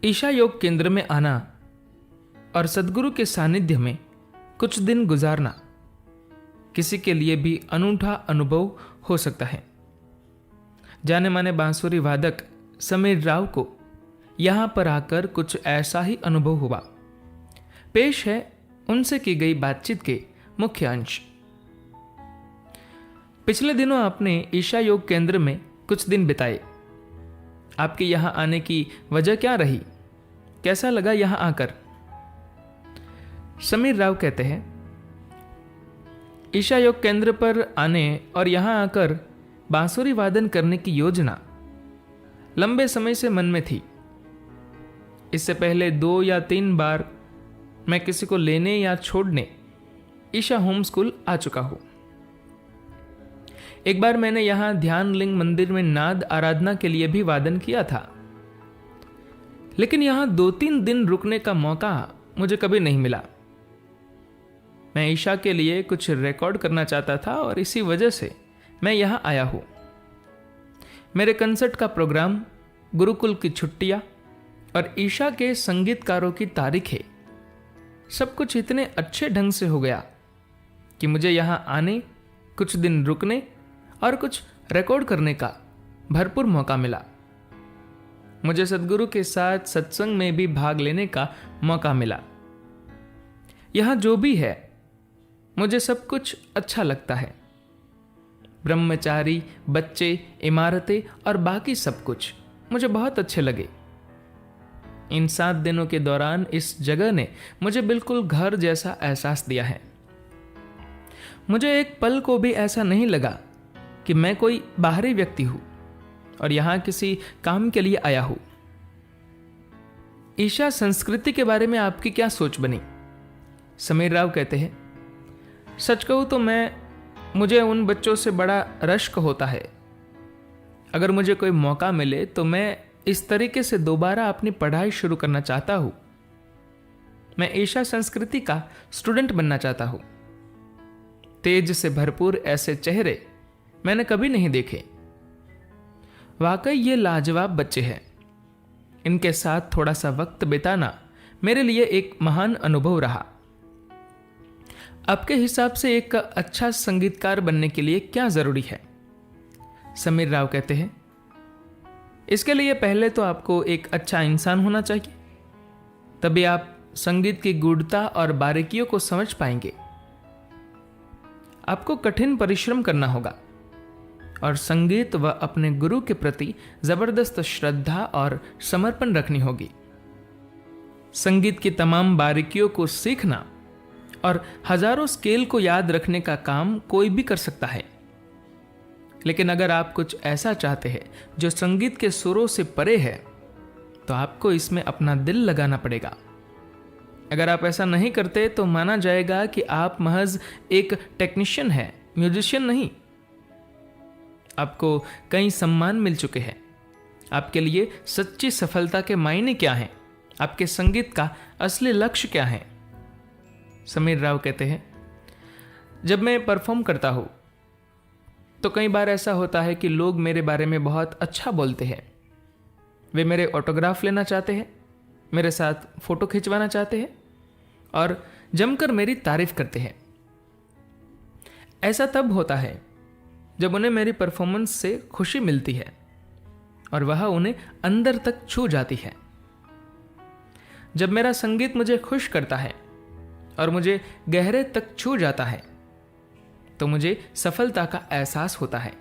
ईशा योग केंद्र में आना और सद्गुरु के सानिध्य में कुछ दिन गुजारना किसी के लिए भी अनूठा अनुभव हो सकता है। जाने माने बांसुरी वादक समीर राव को यहां पर आकर कुछ ऐसा ही अनुभव हुआ। पेश है उनसे की गई बातचीत के मुख्य अंश। पिछले दिनों आपने ईशा योग केंद्र में कुछ दिन बिताए। आपके यहां आने की वजह क्या रही? कैसा लगा यहां आकर? समीर राव कहते हैं, ईशा योग केंद्र पर आने और यहां आकर बांसुरी वादन करने की योजना लंबे समय से मन में थी। इससे पहले 2 या 3 बार मैं किसी को लेने या छोड़ने ईशा होम स्कूल आ चुका हूं। एक बार मैंने यहां ध्यान लिंग मंदिर में नाद आराधना के लिए भी वादन किया था, लेकिन यहां 2-3 दिन रुकने का मौका मुझे कभी नहीं मिला। मैं ईशा के लिए कुछ रिकॉर्ड करना चाहता था और इसी वजह से मैं यहां आया हूं। मेरे कंसर्ट का प्रोग्राम, गुरुकुल की छुट्टियां और ईशा के संगीतकारों की तारीखें, सब कुछ इतने अच्छे ढंग से हो गया कि मुझे यहां आने, कुछ दिन रुकने और कुछ रिकॉर्ड करने का भरपूर मौका मिला। मुझे सद्गुरु के साथ सत्संग में भी भाग लेने का मौका मिला। यहां जो भी है मुझे सब कुछ अच्छा लगता है। ब्रह्मचारी, बच्चे, इमारतें और बाकी सब कुछ मुझे बहुत अच्छे लगे। इन 7 दिनों के दौरान इस जगह ने मुझे बिल्कुल घर जैसा एहसास दिया है। मुझे एक पल को भी ऐसा नहीं लगा कि मैं कोई बाहरी व्यक्ति हूं और यहां किसी काम के लिए आया हूं। ईशा संस्कृति के बारे में आपकी क्या सोच बनी? समीर राव कहते हैं, सच कहूं तो मुझे उन बच्चों से बड़ा रश्क होता है। अगर मुझे कोई मौका मिले तो मैं इस तरीके से दोबारा अपनी पढ़ाई शुरू करना चाहता हूं। मैं ईशा संस्कृति का स्टूडेंट बनना चाहता हूं। तेज से भरपूर ऐसे चेहरे मैंने कभी नहीं देखे। वाकई ये लाजवाब बच्चे हैं। इनके साथ थोड़ा सा वक्त बिताना मेरे लिए एक महान अनुभव रहा। आपके हिसाब से एक अच्छा संगीतकार बनने के लिए क्या जरूरी है? समीर राव कहते हैं, इसके लिए पहले तो आपको एक अच्छा इंसान होना चाहिए। तभी आप संगीत की गूढ़ता और बारीकियों को समझ पाएंगे। आपको कठिन परिश्रम करना होगा और संगीत व अपने गुरु के प्रति जबरदस्त श्रद्धा और समर्पण रखनी होगी। संगीत की तमाम बारीकियों को सीखना और हजारों स्केल को याद रखने का काम कोई भी कर सकता है, लेकिन अगर आप कुछ ऐसा चाहते हैं जो संगीत के सुरों से परे है, तो आपको इसमें अपना दिल लगाना पड़ेगा। अगर आप ऐसा नहीं करते तो माना जाएगा कि आप महज एक टेक्नीशियन हैं, म्यूजिशियन नहीं। आपको कई सम्मान मिल चुके हैं। आपके लिए सच्ची सफलता के मायने क्या हैं? आपके संगीत का असली लक्ष्य क्या है? समीर राव कहते हैं, जब मैं परफॉर्म करता हूं तो कई बार ऐसा होता है कि लोग मेरे बारे में बहुत अच्छा बोलते हैं। वे मेरे ऑटोग्राफ लेना चाहते हैं, मेरे साथ फोटो खिंचवाना चाहते हैं और जमकर मेरी तारीफ करते हैं। ऐसा तब होता है जब उन्हें मेरी परफॉर्मेंस से खुशी मिलती है और वह उन्हें अंदर तक छू जाती है। जब मेरा संगीत मुझे खुश करता है और मुझे गहरे तक छू जाता है, तो मुझे सफलता का एहसास होता है।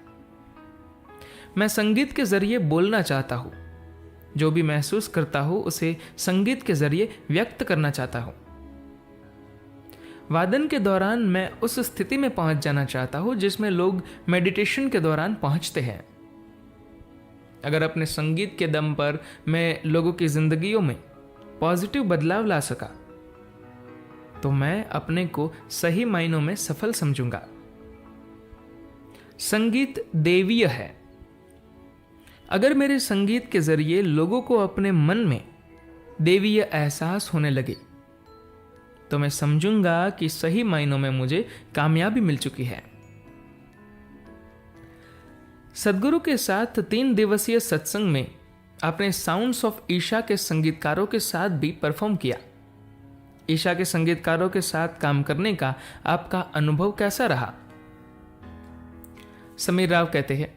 मैं संगीत के जरिए बोलना चाहता हूं। जो भी महसूस करता हूं उसे संगीत के जरिए व्यक्त करना चाहता हूं। वादन के दौरान मैं उस स्थिति में पहुंच जाना चाहता हूं जिसमें लोग मेडिटेशन के दौरान पहुंचते हैं। अगर अपने संगीत के दम पर मैं लोगों की जिंदगियों में पॉजिटिव बदलाव ला सका, तो मैं अपने को सही मायनों में सफल समझूंगा। संगीत देवीय है। अगर मेरे संगीत के जरिए लोगों को अपने मन में देवीय एहसास होने लगे, तो मैं समझूंगा कि सही मायनों में मुझे कामयाबी मिल चुकी है। सद्गुरु के साथ 3 दिवसीय सत्संग में आपने साउंड्स ऑफ ईशा के संगीतकारों के साथ भी परफॉर्म किया। ईशा के संगीतकारों के साथ काम करने का आपका अनुभव कैसा रहा? समीर राव कहते हैं,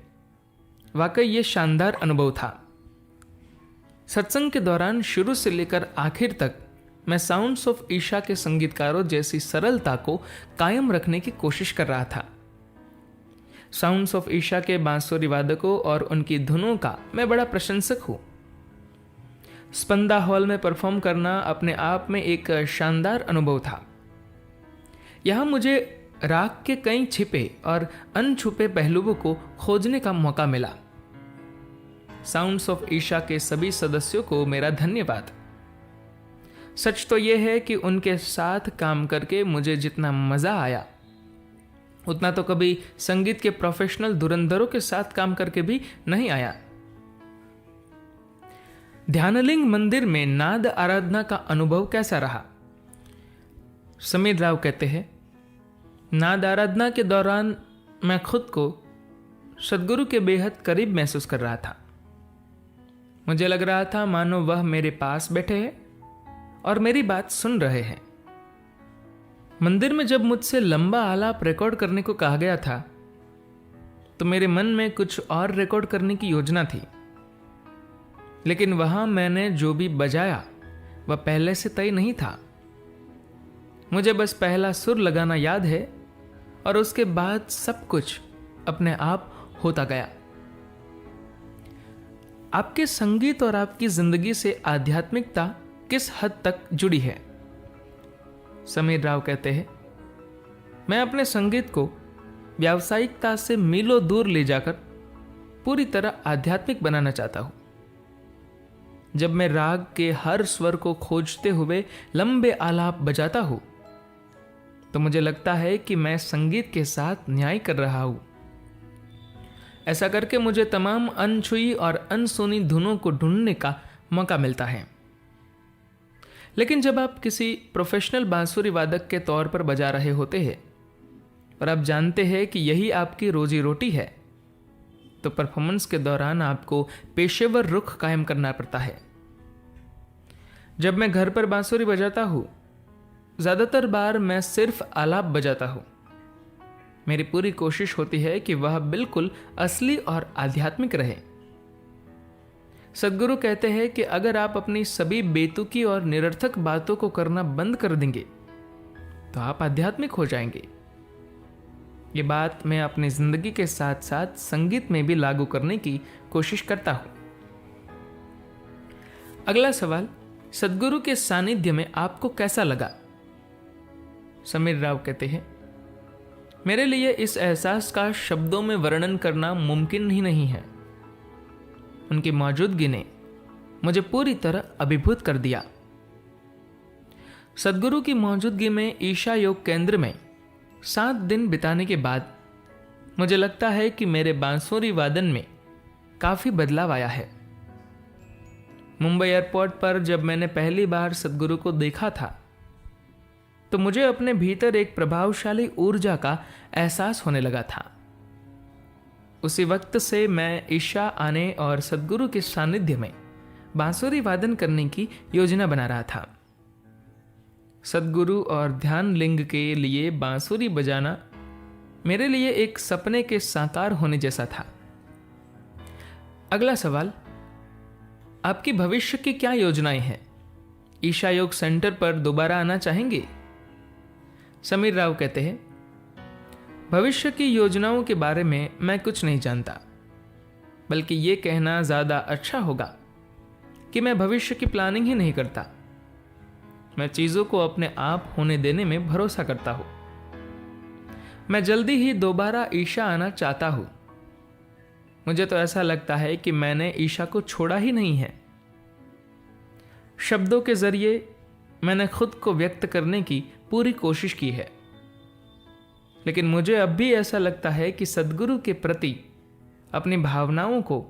वाकई ये शानदार अनुभव था। सत्संग के दौरान शुरू से लेकर आखिर तक मैं साउंड्स ऑफ ईशा के संगीतकारों जैसी सरलता को कायम रखने की कोशिश कर रहा था। साउंड्स ऑफ ईशा के बांसुरी वादकों और उनकी धुनों का मैं बड़ा प्रशंसक हूं। स्पंदा हॉल में परफॉर्म करना अपने आप में एक शानदार अनुभव था। यहां मुझे राग के कई छिपे और अनछुपे पहलुओं को खोजने का मौका मिला। साउंड्स ऑफ ईशा के सभी सदस्यों को मेरा धन्यवाद। सच तो यह है कि उनके साथ काम करके मुझे जितना मजा आया उतना तो कभी संगीत के प्रोफेशनल धुरंधरों के साथ काम करके भी नहीं आया। ध्यानलिंग मंदिर में नाद आराधना का अनुभव कैसा रहा? समीर राव कहते हैं, नाद आराधना के दौरान मैं खुद को सद्गुरु के बेहद करीब महसूस कर रहा था। मुझे लग रहा था मानो वह मेरे पास बैठे हैं और मेरी बात सुन रहे हैं। मंदिर में जब मुझसे लंबा आलाप रिकॉर्ड करने को कहा गया था तो मेरे मन में कुछ और रिकॉर्ड करने की योजना थी, लेकिन वहां मैंने जो भी बजाया वह पहले से तय नहीं था। मुझे बस पहला सुर लगाना याद है और उसके बाद सब कुछ अपने आप होता गया। आपके संगीत और आपकी जिंदगी से आध्यात्मिकता किस हद तक जुड़ी है? समीर राव कहते हैं, मैं अपने संगीत को व्यावसायिकता से मीलों दूर ले जाकर पूरी तरह आध्यात्मिक बनाना चाहता हूं। जब मैं राग के हर स्वर को खोजते हुए लंबे आलाप बजाता हूं तो मुझे लगता है कि मैं संगीत के साथ न्याय कर रहा हूं। ऐसा करके मुझे तमाम अनछुई और अनसुनी धुनों को ढूंढने का मौका मिलता है। लेकिन जब आप किसी प्रोफेशनल बांसुरी वादक के तौर पर बजा रहे होते हैं और आप जानते हैं कि यही आपकी रोजी रोटी है, तो परफॉर्मेंस के दौरान आपको पेशेवर रुख कायम करना पड़ता है। जब मैं घर पर बांसुरी बजाता हूं, ज्यादातर बार मैं सिर्फ आलाप बजाता हूं। मेरी पूरी कोशिश होती है कि वह बिल्कुल असली और आध्यात्मिक रहे। सद्गुरु कहते हैं कि अगर आप अपनी सभी बेतुकी और निरर्थक बातों को करना बंद कर देंगे तो आप आध्यात्मिक हो जाएंगे। ये बात मैं अपनी जिंदगी के साथ साथ संगीत में भी लागू करने की कोशिश करता हूं। अगला सवाल, सद्गुरु के सानिध्य में आपको कैसा लगा? समीर राव कहते हैं, मेरे लिए इस एहसास का शब्दों में वर्णन करना मुमकिन ही नहीं है। उनकी मौजूदगी ने मुझे पूरी तरह अभिभूत कर दिया। सद्गुरु की मौजूदगी में ईशा योग केंद्र में 7 दिन बिताने के बाद मुझे लगता है कि मेरे बांसुरी वादन में काफी बदलाव आया है। मुंबई एयरपोर्ट पर जब मैंने पहली बार सद्गुरु को देखा था तो मुझे अपने भीतर एक प्रभावशाली ऊर्जा का एहसास होने लगा था। उसी वक्त से मैं ईशा आने और सद्गुरु के सानिध्य में बांसुरी वादन करने की योजना बना रहा था। सद्गुरु और ध्यान लिंग के लिए बांसुरी बजाना मेरे लिए एक सपने के साकार होने जैसा था। अगला सवाल, आपकी भविष्य की क्या योजनाएं हैं? ईशा योग सेंटर पर दोबारा आना चाहेंगे? समीर राव कहते हैं, भविष्य की योजनाओं के बारे में मैं कुछ नहीं जानता, बल्कि यह कहना ज्यादा अच्छा होगा कि मैं भविष्य की प्लानिंग ही नहीं करता। मैं चीजों को अपने आप होने देने में भरोसा करता हूं। मैं जल्दी ही दोबारा ईशा आना चाहता हूं। मुझे तो ऐसा लगता है कि मैंने ईशा को छोड़ा ही नहीं है। शब्दों के जरिए मैंने खुद को व्यक्त करने की पूरी कोशिश की है, लेकिन मुझे अब भी ऐसा लगता है कि सद्गुरु के प्रति अपनी भावनाओं को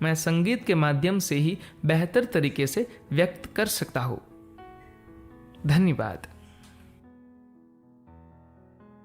मैं संगीत के माध्यम से ही बेहतर तरीके से व्यक्त कर सकता हूं। धन्यवाद।